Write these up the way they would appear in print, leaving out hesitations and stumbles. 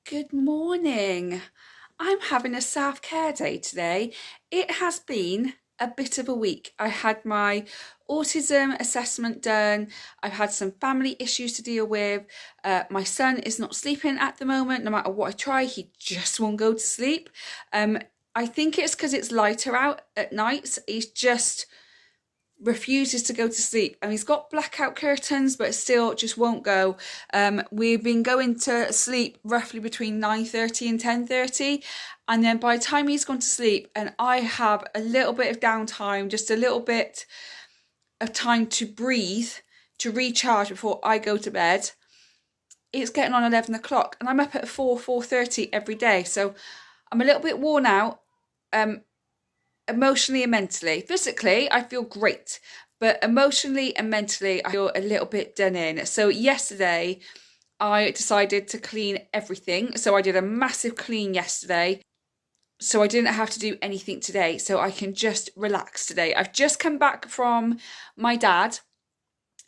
Good morning. I'm having a self-care day today. It has been a bit of a week. I had my autism assessment done. I've had some family issues to deal with. My son is not sleeping at the moment. No matter what I try, he just won't go to sleep. I think it's because it's lighter out at night. He's just refuses to go to sleep, and he's got blackout curtains but still just won't go. We've been going to sleep roughly between 9:30 and 10:30, and then by the time he's gone to sleep and I have a little bit of downtime, just a little bit of time to breathe, to recharge before I go to bed, it's getting on 11 o'clock, and I'm up at 4:30 every day, so I'm a little bit worn out. Emotionally and mentally. Physically, I feel great, but emotionally and mentally, I feel a little bit done in. So yesterday, I decided to clean everything. So I did a massive clean yesterday. So I didn't have to do anything today. So I can just relax today. I've just come back from my dad.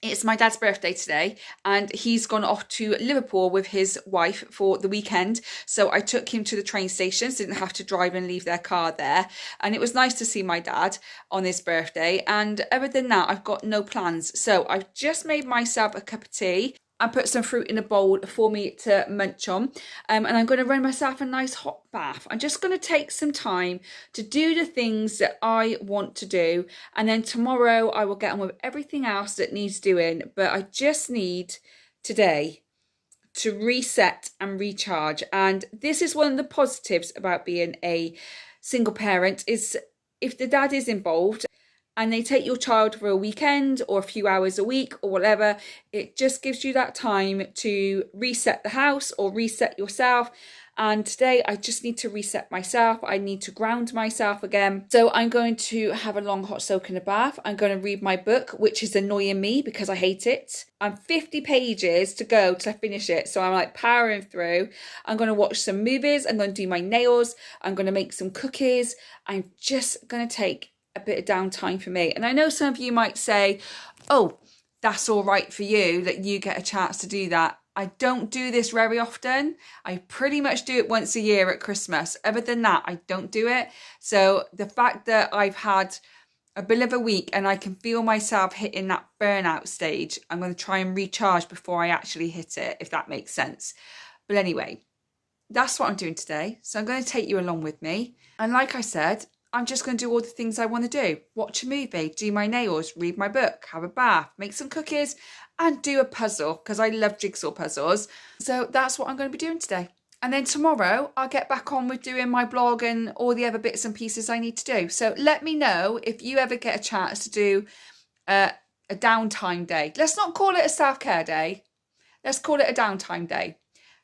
It's my dad's birthday today, and he's gone off to Liverpool with his wife for the weekend. So I took him to the train station, so didn't have to drive and leave their car there. And it was nice to see my dad on his birthday. And other than that, I've got no plans. So I've just made myself a cup of tea. I put some fruit in a bowl for me to munch on, and I'm going to run myself a nice hot bath. I'm just going to take some time to do the things that I want to do, and then tomorrow I will get on with everything else that needs doing. But I just need today to reset and recharge, and this is one of the positives about being a single parent, is if the dad is involved and they take your child for a weekend or a few hours a week or whatever, it just gives you that time to reset the house or reset yourself. And today I just need to reset myself. I need to ground myself again. So I'm going to have a long hot soak in a bath. I'm going to read my book, which is annoying me because I hate it. I'm 50 pages to go till I finish it. So I'm like powering through. I'm going to watch some movies. I'm going to do my nails. I'm going to make some cookies. I'm just going to take a bit of downtime for me. And I know some of you might say, oh, that's all right for you that you get a chance to do that. I don't do this very often. I pretty much do it once a year at Christmas. Other than that, I don't do it. So the fact that I've had a bit of a week and I can feel myself hitting that burnout stage, I'm going to try and recharge before I actually hit it, if that makes sense. But anyway, that's what I'm doing today. So I'm going to take you along with me. And like I said, I'm just going to do all the things I want to do. Watch a movie, do my nails, read my book, have a bath, make some cookies, and do a puzzle, because I love jigsaw puzzles. So that's what I'm going to be doing today. And then tomorrow, I'll get back on with doing my blog and all the other bits and pieces I need to do. So let me know if you ever get a chance to do a downtime day. Let's not call it a self-care day. Let's call it a downtime day.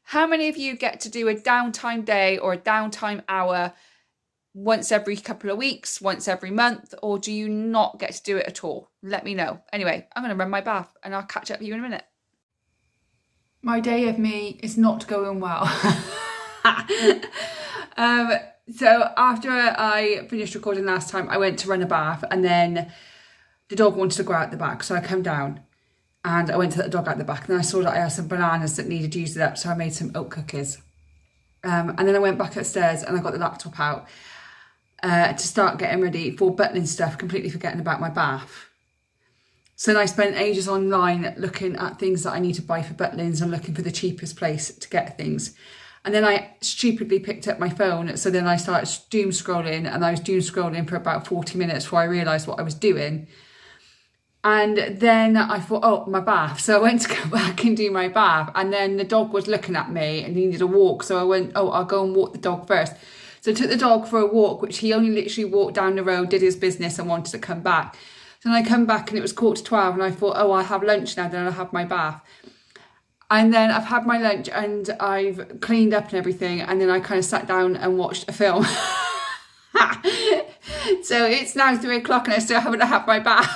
How many of you get to do a downtime day or a downtime hour once every couple of weeks, once every month, or do you not get to do it at all? Let me know. Anyway, I'm going to run my bath and I'll catch up with you in a minute. My day of me is not going well. So after I finished recording last time, I went to run a bath, and then the dog wanted to go out the back, so I come down and I went to let the dog out the back, and then I saw that I had some bananas that needed using up, so I made some oat cookies. And then I went back upstairs and I got the laptop out to start getting ready for buttoning stuff, completely forgetting about my bath. So then I spent ages online looking at things that I need to buy for buttonings and looking for the cheapest place to get things. And then I stupidly picked up my phone. So then I started doom scrolling, and I was doom scrolling for about 40 minutes before I realised what I was doing. And then I thought, oh, my bath. So I went to go back and do my bath. And then the dog was looking at me and he needed a walk. So I went, oh, I'll go and walk the dog first. So I took the dog for a walk, which he only literally walked down the road, did his business and wanted to come back. So then I come back and it was 11:45, and I thought, oh, I'll have lunch now, then I'll have my bath. And then I've had my lunch and I've cleaned up and everything. And then I kind of sat down and watched a film. So it's now 3 o'clock and I still haven't had my bath.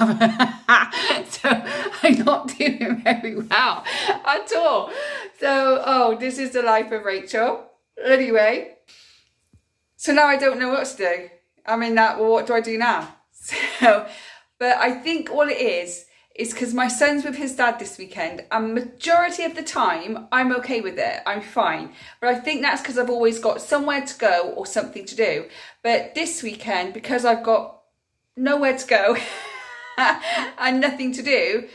So I'm not doing very well at all. So, oh, this is the life of Rachel. Anyway, so now I don't know what to do. I'm in that, well, what do I do now? So, but I think all it is is because my son's with his dad this weekend, and majority of the time I'm okay with it, I'm fine. But I think that's because I've always got somewhere to go or something to do. But this weekend, because I've got nowhere to go and nothing to do,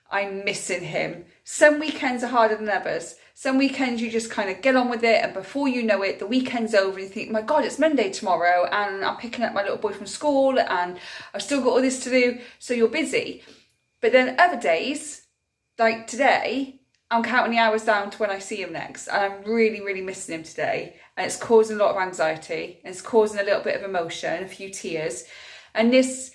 I'm missing him. Some weekends are harder than others. Some weekends you just kind of get on with it, and before you know it, the weekend's over and you think, my God, it's Monday tomorrow and I'm picking up my little boy from school and I've still got all this to do, so you're busy. But then other days, like today, I'm counting the hours down to when I see him next, and I'm really, really missing him today, and it's causing a lot of anxiety, and it's causing a little bit of emotion, a few tears, and this,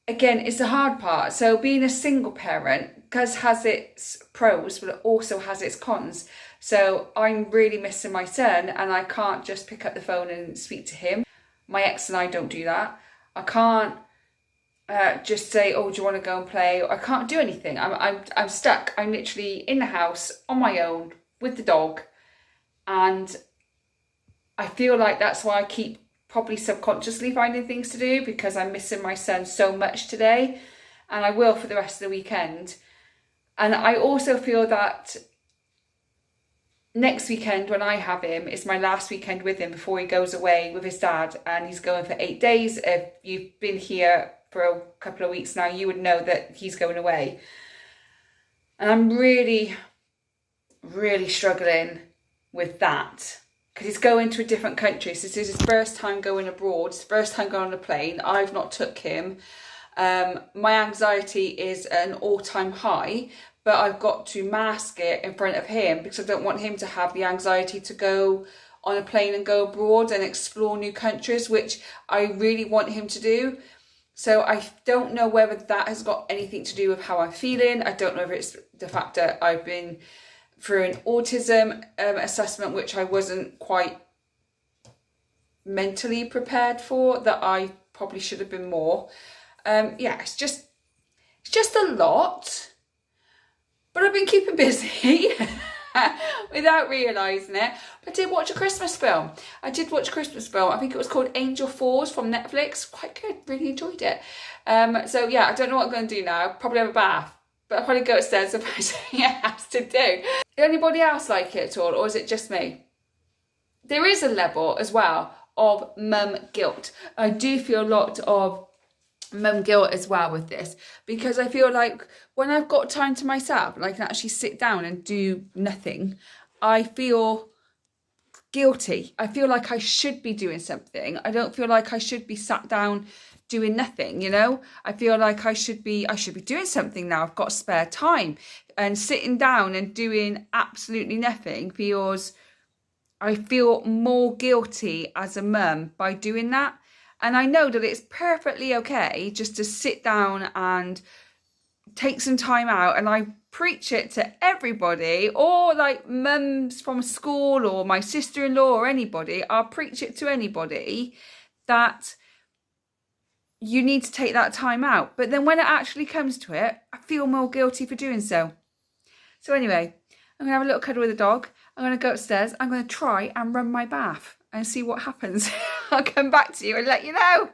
again, is the hard part. So being a single parent has its pros, but it also has its cons. So I'm really missing my son, and I can't just pick up the phone and speak to him. My ex and I don't do that. I can't just say, oh, do you want to go and play? I can't do anything. I'm stuck. I'm literally in the house on my own with the dog, and I feel like that's why I keep probably subconsciously finding things to do, because I'm missing my son so much today, and I will for the rest of the weekend. And I also feel that next weekend when I have him is my last weekend with him before he goes away with his dad, and he's going for 8 days. If you've been here for a couple of weeks now, you would know that he's going away. And I'm really, really struggling with that, because he's going to a different country. So this is his first time going abroad, his first time going on a plane. I've not took him. My anxiety is at an all-time high, but I've got to mask it in front of him because I don't want him to have the anxiety to go on a plane and go abroad and explore new countries, which I really want him to do. So I don't know whether that has got anything to do with how I'm feeling. I don't know if it's the fact that I've been through an autism assessment, which I wasn't quite mentally prepared for, that I probably should have been more. Yeah, it's just a lot, but I've been keeping busy without realising it. But I did watch a Christmas film. I think it was called Angel Falls from Netflix. Quite good, really enjoyed it. So yeah, I don't know what I'm going to do now. Probably have a bath, but I'll probably go upstairs and find something else to do. Did anybody else like it at all, or is it just me? There is a level as well of mum guilt. I do feel a lot of mum guilt as well with this, because I feel like when I've got time to myself and I can actually sit down and do nothing, I feel guilty. I feel like I should be doing something. I don't feel like I should be sat down doing nothing, you know. I feel like I should be doing something now. I've got spare time, and sitting down and doing absolutely nothing feels, I feel more guilty as a mum by doing that. And I know that it's perfectly okay just to sit down and take some time out, and I preach it to everybody, or like mums from school or my sister-in-law or anybody. I'll preach it to anybody that you need to take that time out. But then when it actually comes to it, I feel more guilty for doing so. So anyway, I'm going to have a little cuddle with the dog. I'm going to go upstairs. I'm going to try and run my bath and see what happens. I'll come back to you and let you know.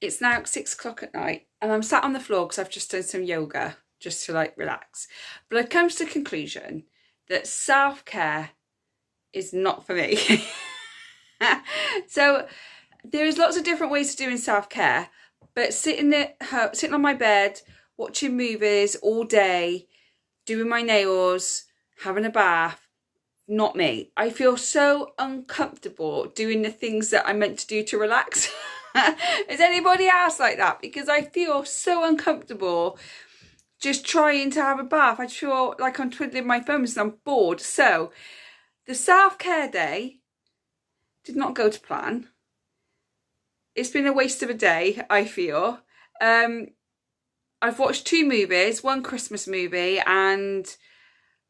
It's now 6 o'clock at night, and I'm sat on the floor because I've just done some yoga just to like relax. But I've come to the conclusion that self-care is not for me. So there's lots of different ways of doing self-care, but sitting on my bed, watching movies all day, doing my nails, having a bath, not me. I feel so uncomfortable doing the things that I'm meant to do to relax. Is anybody else like that? Because I feel so uncomfortable just trying to have a bath. I just feel like I'm twiddling my thumbs and I'm bored. So the self-care day did not go to plan. It's been a waste of a day, I feel. I've watched 2 movies, one Christmas movie, and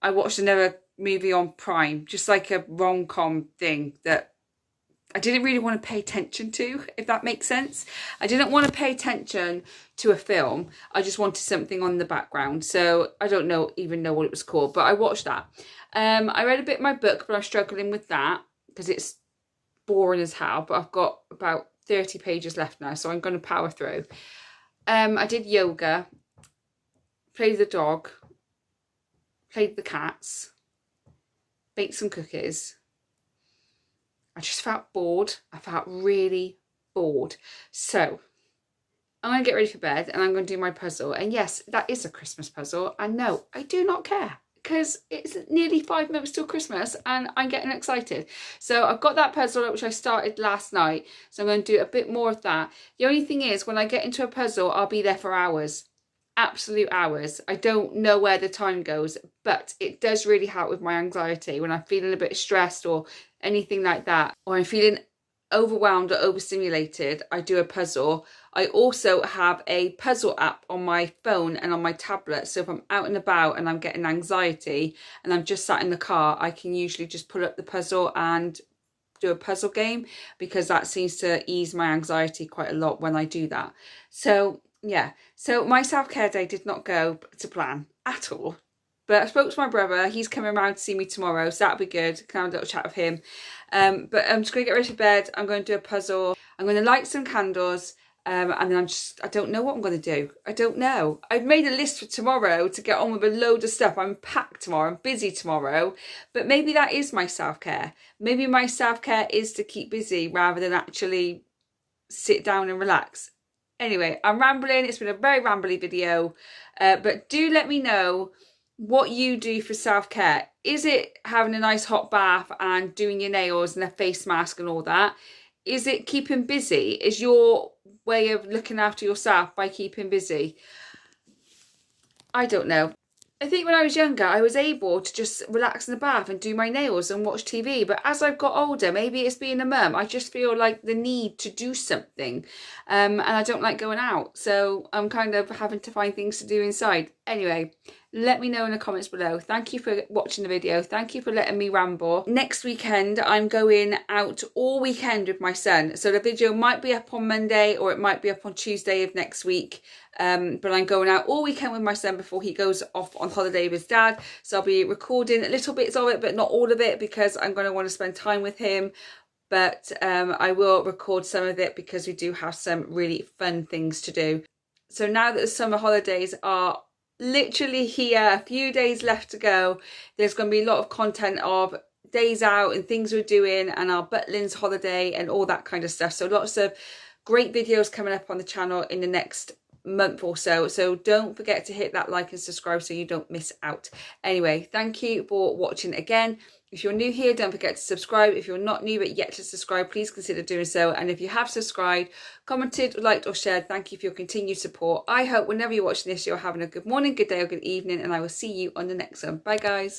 I watched another movie on Prime, just like a rom-com thing that I didn't really want to pay attention to, if that makes sense. I didn't want to pay attention to a film. I just wanted something on the background. So I don't even know what it was called, but I watched that. I read a bit of my book, but I'm struggling with that because it's boring as hell. But I've got about 30 pages left now, so I'm going to power through. I did yoga. played with the dog, played with the cats, baked some cookies. I just felt bored. I felt really bored. So I'm going to get ready for bed and I'm going to do my puzzle. And yes, that is a Christmas puzzle. And no, I do not care because it's nearly 5 minutes till Christmas and I'm getting excited. So I've got that puzzle which I started last night. So I'm going to do a bit more of that. The only thing is when I get into a puzzle, I'll be there for hours. Absolute hours. I don't know where the time goes, but it does really help with my anxiety when I'm feeling a bit stressed or anything like that, or I'm feeling overwhelmed or overstimulated. I do a puzzle. I also have a puzzle app on my phone and on my tablet, so if I'm out and about and I'm getting anxiety and I'm just sat in the car, I can usually just pull up the puzzle and do a puzzle game, because that seems to ease my anxiety quite a lot when I do that. So yeah, so my self-care day did not go to plan at all. But I spoke to my brother. He's coming around to see me tomorrow, so that'll be good. Can have a little chat with him. But I'm just going to get ready for bed. I'm going to do a puzzle. I'm going to light some candles. And then I don't know what I'm going to do. I don't know. I've made a list for tomorrow to get on with a load of stuff. I'm packed tomorrow. I'm busy tomorrow. But maybe that is my self-care. Maybe my self-care is to keep busy rather than actually sit down and relax. Anyway, I'm rambling. It's been a very rambly video. But do let me know what you do for self-care. Is it having a nice hot bath and doing your nails and a face mask and all that? Is it keeping busy? Is your way of looking after yourself by keeping busy? I don't know. I think when I was younger, I was able to just relax in the bath and do my nails and watch TV. But as I've got older, maybe it's being a mum, I just feel like the need to do something. And I don't like going out. So I'm kind of having to find things to do inside. Anyway, let me know in the comments below. Thank you for watching the video. Thank you for letting me ramble. Next weekend, I'm going out all weekend with my son. So the video might be up on Monday or it might be up on Tuesday of next week. But I'm going out all weekend with my son before he goes off on holiday with his dad. So I'll be recording little bits of it, but not all of it, because I'm going to want to spend time with him. But I will record some of it because we do have some really fun things to do. So now that the summer holidays are literally here, a few days left to go, there's going to be a lot of content of days out and things we're doing and our Butlins holiday and all that kind of stuff. So lots of great videos coming up on the channel in the next month or so. So don't forget to hit that like and subscribe so you don't miss out. Anyway, thank you for watching again. If you're new here, don't forget to subscribe. If you're not new but yet to subscribe, please consider doing so. And if you have subscribed, commented, liked or shared, thank you for your continued support. I hope whenever you're watching this, you're having a good morning, good day or good evening, and I will see you on the next one. Bye guys.